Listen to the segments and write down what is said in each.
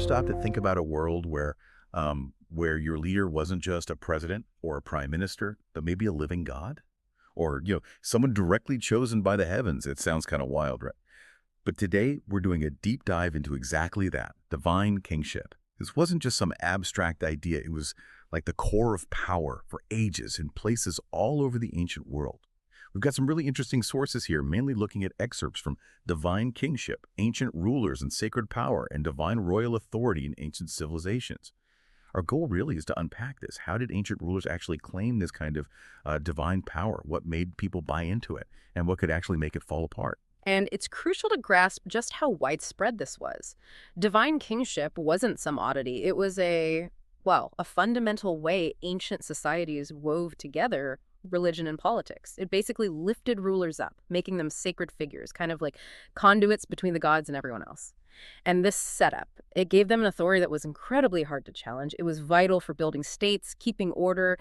stop to think about a world where your leader wasn't just a president or a prime minister, but maybe a living god? Or, someone directly chosen by the heavens? It sounds kind of wild, right? But today, we're doing a deep dive into exactly that, divine kingship. This wasn't just some abstract idea. It was like the core of power for ages in places all over the ancient world. We've got some really interesting sources here, mainly looking at excerpts from divine kingship, ancient rulers and sacred power, and divine royal authority in ancient civilizations. Our goal really is to unpack this. How did ancient rulers actually claim this kind of divine power? What made people buy into it? And what could actually make it fall apart? And it's crucial to grasp just how widespread this was. Divine kingship wasn't some oddity. It was a fundamental way ancient societies wove together religion and politics. It basically lifted rulers up, making them sacred figures, kind of like conduits between the gods and everyone else. And this setup, it gave them an authority that was incredibly hard to challenge. It was vital for building states, keeping order,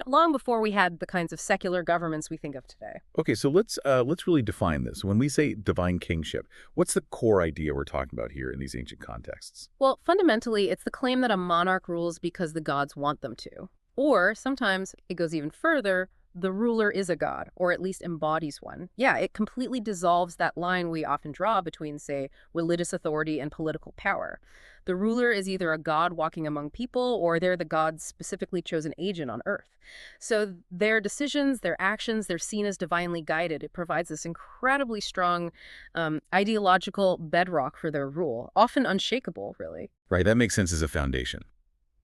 long before we had the kinds of secular governments we think of today. Okay, so let's really define this. When we say divine kingship, what's the core idea we're talking about here in these ancient contexts? Well, fundamentally, it's the claim that a monarch rules because the gods want them to. Or sometimes it goes even further, the ruler is a god, or at least embodies one. Yeah, it completely dissolves that line we often draw between, say, religious authority and political power. The ruler is either a god walking among people, or they're the god's specifically chosen agent on earth. So their decisions, their actions, they're seen as divinely guided. It provides this incredibly strong ideological bedrock for their rule, often unshakable, really. Right, that makes sense as a foundation.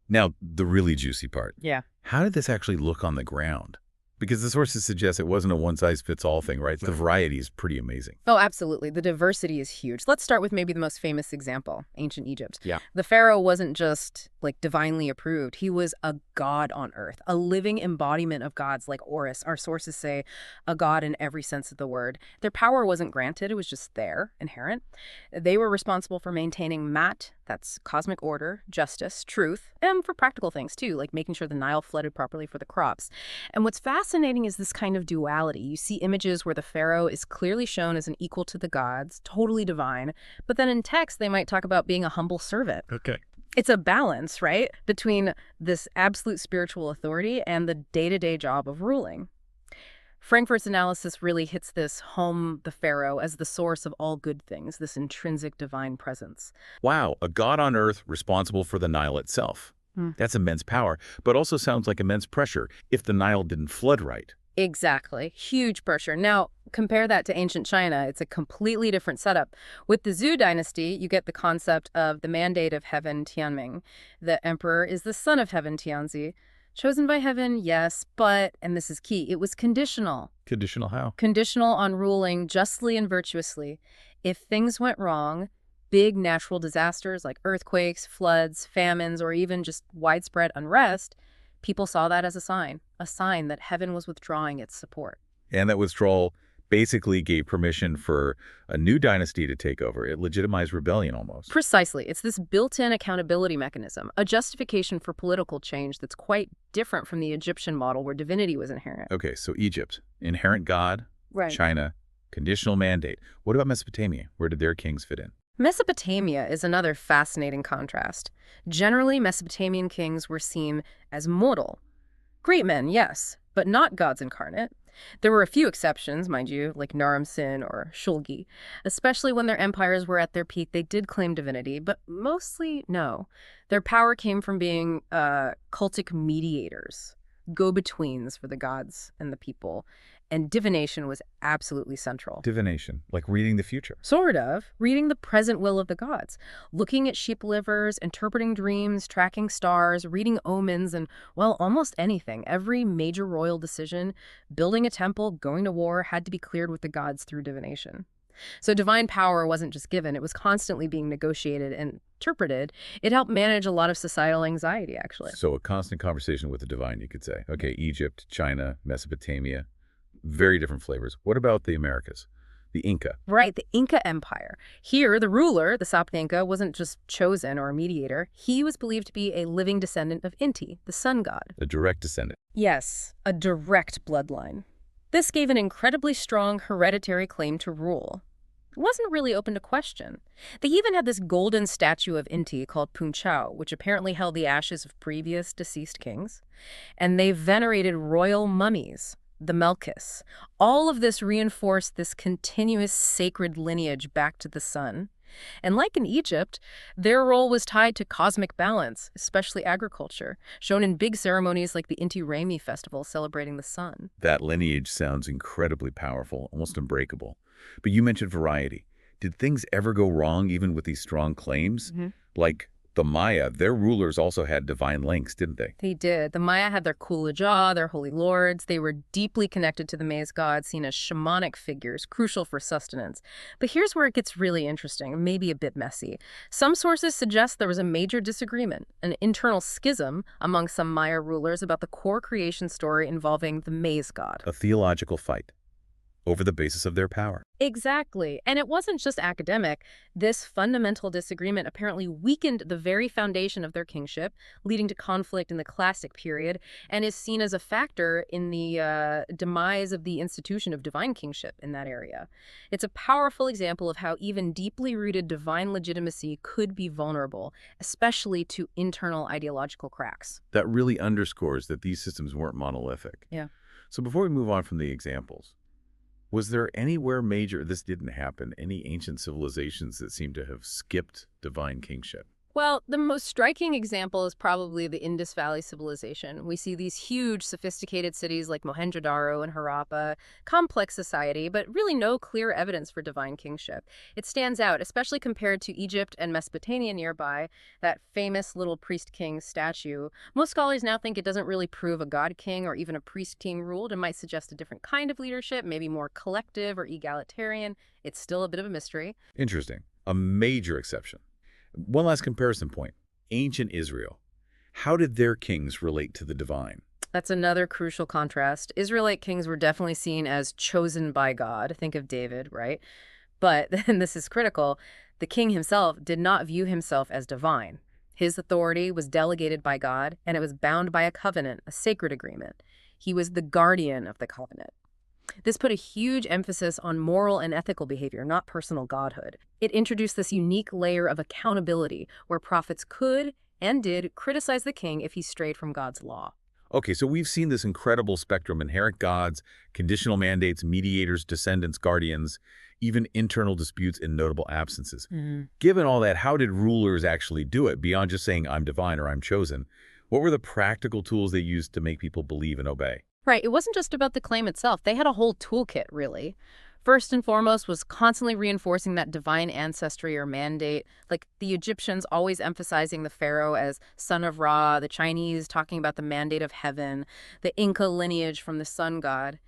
Now, the really juicy part. Yeah. How did this actually look on the ground? Because the sources suggest it wasn't a one-size-fits-all thing, right? The variety is pretty amazing. Oh, absolutely. The diversity is huge. Let's start with maybe the most famous example, ancient Egypt. Yeah. The pharaoh wasn't just divinely approved. He was a god on earth, a living embodiment of gods like Horus. Our sources say a god in every sense of the word. Their power wasn't granted. It was just there, inherent. They were responsible for maintaining Mat, that's cosmic order, justice, truth, and for practical things too, like making sure the Nile flooded properly for the crops. And what's fascinating is this kind of duality. You see images where the pharaoh is clearly shown as an equal to the gods, totally divine, but then in text they might talk about being a humble servant. Okay. It's a balance, right, between this absolute spiritual authority and the day-to-day job of ruling. Frankfurt's analysis really hits this home, the pharaoh, as the source of all good things, this intrinsic divine presence. Wow, a god on earth responsible for the Nile itself. That's immense power, but also sounds like immense pressure if the Nile didn't flood right. Exactly. Huge pressure. Now, compare that to ancient China. It's a completely different setup. With the Zhou dynasty, you get the concept of the mandate of heaven, Tianming. The emperor is the son of heaven, Tianzi. Chosen by heaven, yes, but, and this is key, it was conditional. Conditional how? Conditional on ruling justly and virtuously. If things went wrong, big natural disasters like earthquakes, floods, famines, or even just widespread unrest, people saw that as a sign that heaven was withdrawing its support. And that withdrawal basically gave permission for a new dynasty to take over. It legitimized rebellion almost. Precisely. It's this built-in accountability mechanism, a justification for political change that's quite different from the Egyptian model where divinity was inherent. Okay, so Egypt, inherent god, Right. China, conditional mandate. What about Mesopotamia? Where did their kings fit in? Mesopotamia is another fascinating contrast. Generally, Mesopotamian kings were seen as mortal. Great men, yes, but not gods incarnate. There were a few exceptions, mind you, like Naram-Sin or Shulgi. Especially when their empires were at their peak, they did claim divinity, but mostly no. Their power came from being cultic mediators, go-betweens for the gods and the people. And divination was absolutely central. Divination, like reading the future. Sort of. Reading the present will of the gods. Looking at sheep livers, interpreting dreams, tracking stars, reading omens, and, well, almost anything. Every major royal decision, building a temple, going to war, had to be cleared with the gods through divination. So divine power wasn't just given. It was constantly being negotiated and interpreted. It helped manage a lot of societal anxiety, actually. So a constant conversation with the divine, you could say. Okay, Egypt, China, Mesopotamia. Very different flavors. What about the Americas? The Inca. Right, the Inca Empire. Here, the ruler, the Sapinka, wasn't just chosen or a mediator. He was believed to be a living descendant of Inti, the sun god. A direct descendant. Yes, a direct bloodline. This gave an incredibly strong hereditary claim to rule. It wasn't really open to question. They even had this golden statue of Inti called Punchao, which apparently held the ashes of previous deceased kings. And they venerated royal mummies, the Melkis. All of this reinforced this continuous sacred lineage back to the sun. And like in Egypt, their role was tied to cosmic balance, especially agriculture, shown in big ceremonies like the Inti Raymi festival celebrating the sun. That lineage sounds incredibly powerful, almost unbreakable. But you mentioned variety. Did things ever go wrong even with these strong claims? Like the Maya, their rulers also had divine links, didn't they? They did. The Maya had their Kulaja, their holy lords. They were deeply connected to the maize gods, seen as shamanic figures, crucial for sustenance. But here's where it gets really interesting, maybe a bit messy. Some sources suggest there was a major disagreement, an internal schism among some Maya rulers about the core creation story involving the maize god. A theological fight over the basis of their power. Exactly. And it wasn't just academic. This fundamental disagreement apparently weakened the very foundation of their kingship, leading to conflict in the classic period, and is seen as a factor in the demise of the institution of divine kingship in that area. It's a powerful example of how even deeply rooted divine legitimacy could be vulnerable, especially to internal ideological cracks. That really underscores that these systems weren't monolithic. Yeah. So before we move on from the examples, was there anywhere major, this didn't happen, any ancient civilizations that seem to have skipped divine kingship? Well, the most striking example is probably the Indus Valley civilization. We see these huge, sophisticated cities like Mohenjo-daro and Harappa, complex society, but really no clear evidence for divine kingship. It stands out, especially compared to Egypt and Mesopotamia nearby, that famous little priest-king statue. Most scholars now think it doesn't really prove a god-king or even a priest-king ruled. It might suggest a different kind of leadership, maybe more collective or egalitarian. It's still a bit of a mystery. Interesting. A major exception. One last comparison point. Ancient Israel. How did their kings relate to the divine? That's another crucial contrast. Israelite kings were definitely seen as chosen by God. Think of David, right? But, and this is critical, the king himself did not view himself as divine. His authority was delegated by God, and it was bound by a covenant, a sacred agreement. He was the guardian of the covenant. This put a huge emphasis on moral and ethical behavior, not personal godhood. It introduced this unique layer of accountability where prophets could and did criticize the king if he strayed from God's law. Okay, so we've seen this incredible spectrum: inherent gods, conditional mandates, mediators, descendants, guardians, even internal disputes and notable absences. Given all that, how did rulers actually do it beyond just saying, I'm divine or I'm chosen? What were the practical tools they used to make people believe and obey? Right, it wasn't just about the claim itself. They had a whole toolkit, really. First and foremost was constantly reinforcing that divine ancestry or mandate, like the Egyptians always emphasizing the pharaoh as son of Ra, the Chinese talking about the mandate of heaven, the Inca lineage from the sun god.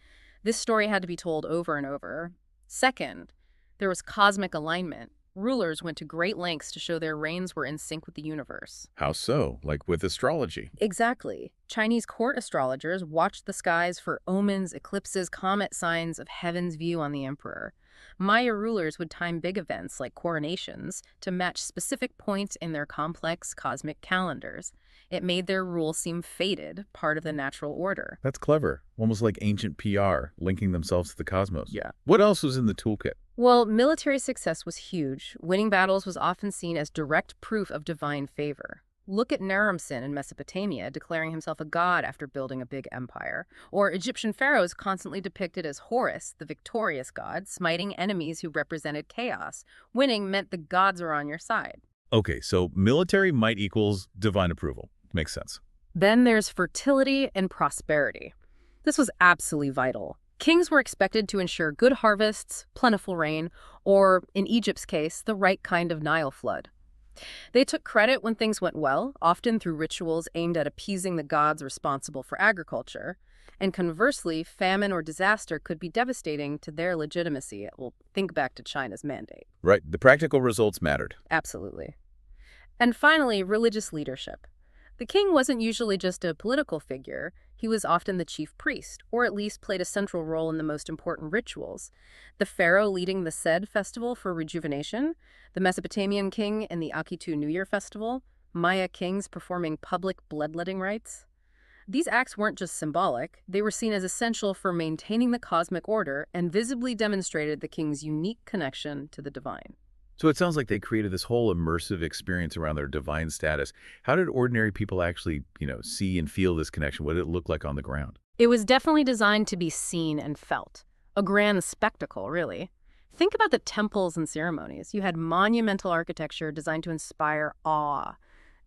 This story had to be told over and over. Second, there was cosmic alignment. Rulers went to great lengths to show their reigns were in sync with the universe. How so? Like with astrology? Exactly. Chinese court astrologers watched the skies for omens, eclipses, comet signs of heaven's view on the emperor. Maya rulers would time big events like coronations to match specific points in their complex cosmic calendars. It made their rule seem fated, part of the natural order. That's clever. Almost like ancient PR, linking themselves to the cosmos. Yeah. What else was in the toolkit? Well, military success was huge. Winning battles was often seen as direct proof of divine favor. Look at Naram-Sin in Mesopotamia, declaring himself a god after building a big empire. Or Egyptian pharaohs constantly depicted as Horus, the victorious god, smiting enemies who represented chaos. Winning meant the gods are on your side. Okay, so military might equals divine approval. Makes sense. Then there's fertility and prosperity. This was absolutely vital. Kings were expected to ensure good harvests, plentiful rain, or, in Egypt's case, the right kind of Nile flood. They took credit when things went well, often through rituals aimed at appeasing the gods responsible for agriculture. And conversely, famine or disaster could be devastating to their legitimacy. Well, think back to China's mandate. Right, the practical results mattered. Absolutely. And finally, religious leadership. The king wasn't usually just a political figure. He was often the chief priest, or at least played a central role in the most important rituals. The pharaoh leading the Sed festival for rejuvenation, the Mesopotamian king in the Akitu New Year festival, Maya kings performing public bloodletting rites. These acts weren't just symbolic, they were seen as essential for maintaining the cosmic order and visibly demonstrated the king's unique connection to the divine. So it sounds like they created this whole immersive experience around their divine status. How did ordinary people actually, see and feel this connection? What did it look like on the ground? It was definitely designed to be seen and felt. A grand spectacle, really. Think about the temples and ceremonies. You had monumental architecture designed to inspire awe.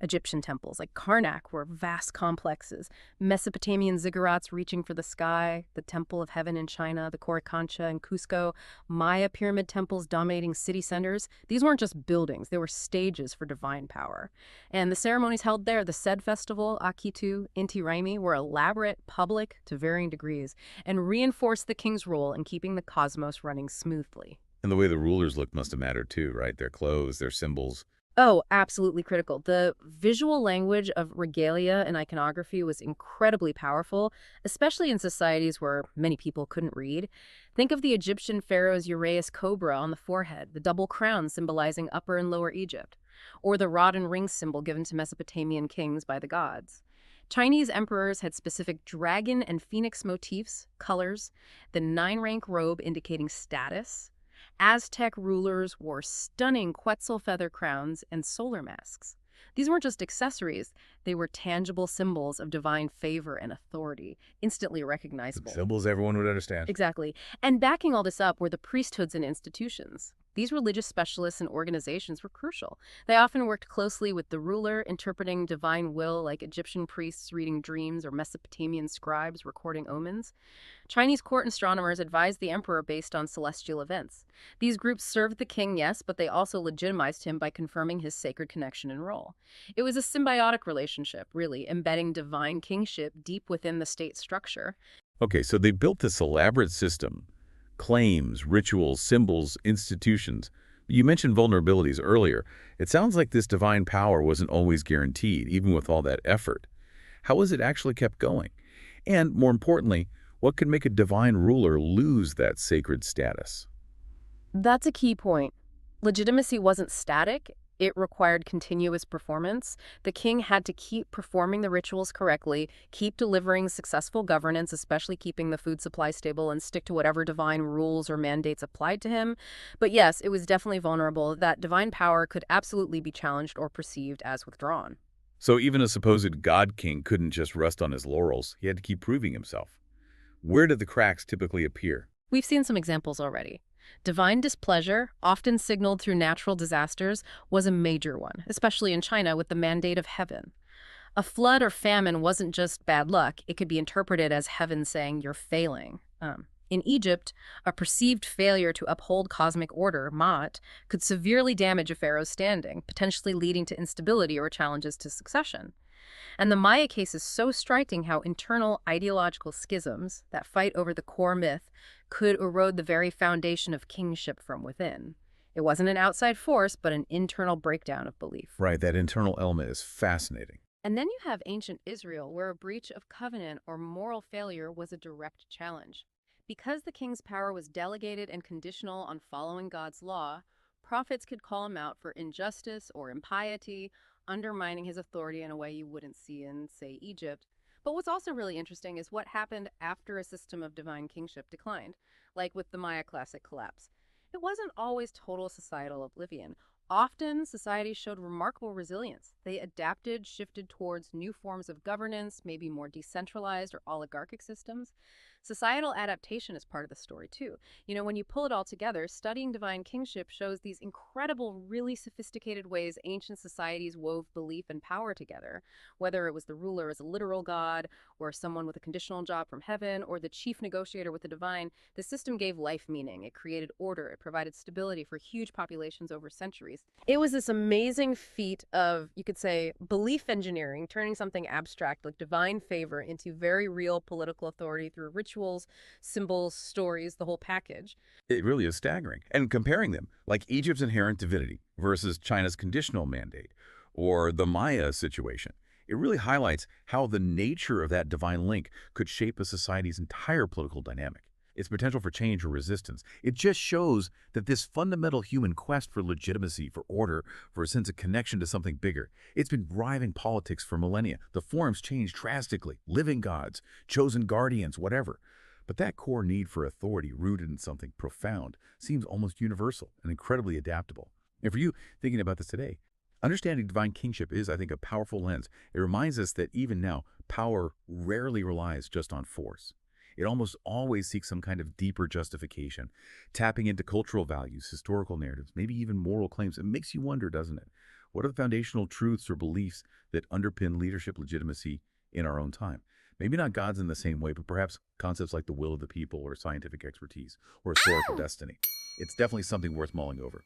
Egyptian temples like Karnak were vast complexes. Mesopotamian ziggurats reaching for the sky, the Temple of Heaven in China, the Coricancha in Cusco, Maya pyramid temples dominating city centers. These weren't just buildings, they were stages for divine power. And the ceremonies held there, the Sed Festival, Akitu, Inti Raymi, were elaborate, public to varying degrees, and reinforced the king's role in keeping the cosmos running smoothly. And the way the rulers looked must have mattered too, right? Their clothes, their symbols. Oh, absolutely critical. The visual language of regalia and iconography was incredibly powerful, especially in societies where many people couldn't read. Think of the Egyptian pharaoh's uraeus cobra on the forehead, the double crown symbolizing Upper and Lower Egypt, or the rod and ring symbol given to Mesopotamian kings by the gods. Chinese emperors had specific dragon and phoenix motifs, colors, the nine-rank robe indicating status. Aztec rulers wore stunning Quetzal feather crowns and solar masks. These weren't just accessories, they were tangible symbols of divine favor and authority, instantly recognizable. Symbols everyone would understand. Exactly. And backing all this up were the priesthoods and institutions. These religious specialists and organizations were crucial. They often worked closely with the ruler, interpreting divine will, like Egyptian priests reading dreams or Mesopotamian scribes recording omens. Chinese court astronomers advised the emperor based on celestial events. These groups served the king, yes, but they also legitimized him by confirming his sacred connection and role. It was a symbiotic relationship, really, embedding divine kingship deep within the state structure. Okay, so they built this elaborate system. Claims, rituals, symbols, institutions. You mentioned vulnerabilities earlier. It sounds like this divine power wasn't always guaranteed, even with all that effort. How was it actually kept going? And more importantly, what could make a divine ruler lose that sacred status? That's a key point. Legitimacy wasn't static. It required continuous performance. The king had to keep performing the rituals correctly, keep delivering successful governance, especially keeping the food supply stable, and stick to whatever divine rules or mandates applied to him. But yes, it was definitely vulnerable. That divine power could absolutely be challenged or perceived as withdrawn. So even a supposed god king couldn't just rest on his laurels. He had to keep proving himself. Where did the cracks typically appear? We've seen some examples already. Divine displeasure, often signaled through natural disasters, was a major one, especially in China with the mandate of heaven. A flood or famine wasn't just bad luck, it could be interpreted as heaven saying you're failing. In Egypt, a perceived failure to uphold cosmic order, Ma'at, could severely damage a pharaoh's standing, potentially leading to instability or challenges to succession. And the Maya case is so striking how internal ideological schisms, that fight over the core myth, could erode the very foundation of kingship from within. It wasn't an outside force, but an internal breakdown of belief. Right, that internal element is fascinating. And then you have ancient Israel, where a breach of covenant or moral failure was a direct challenge. Because the king's power was delegated and conditional on following God's law, prophets could call him out for injustice or impiety, undermining his authority in a way you wouldn't see in, say, Egypt. But what's also really interesting is what happened after a system of divine kingship declined, like with the Maya classic collapse. It wasn't always total societal oblivion. Often, societies showed remarkable resilience. They adapted, shifted towards new forms of governance, maybe more decentralized or oligarchic systems. Societal adaptation is part of the story, too. When you pull it all together, studying divine kingship shows these incredible, really sophisticated ways ancient societies wove belief and power together. Whether it was the ruler as a literal god, or someone with a conditional job from heaven, or the chief negotiator with the divine, the system gave life meaning. It created order. It provided stability for huge populations over centuries. It was this amazing feat of, you could say, belief engineering, turning something abstract like divine favor into very real political authority through rituals, symbols, stories, the whole package. It really is staggering. And comparing them, like Egypt's inherent divinity versus China's conditional mandate, or the Maya situation, it really highlights how the nature of that divine link could shape a society's entire political dynamic. its potential for change or resistance. It just shows that this fundamental human quest for legitimacy, for order, for a sense of connection to something bigger, it's been driving politics for millennia. The forms changed drastically. Living gods, chosen guardians, whatever. But that core need for authority rooted in something profound seems almost universal and incredibly adaptable. And for you, thinking about this today, understanding divine kingship is, I think, a powerful lens. It reminds us that even now, power rarely relies just on force. It almost always seeks some kind of deeper justification, tapping into cultural values, historical narratives, maybe even moral claims. It makes you wonder, doesn't it? What are the foundational truths or beliefs that underpin leadership legitimacy in our own time? Maybe not gods in the same way, but perhaps concepts like the will of the people or scientific expertise or historical destiny. It's definitely something worth mulling over.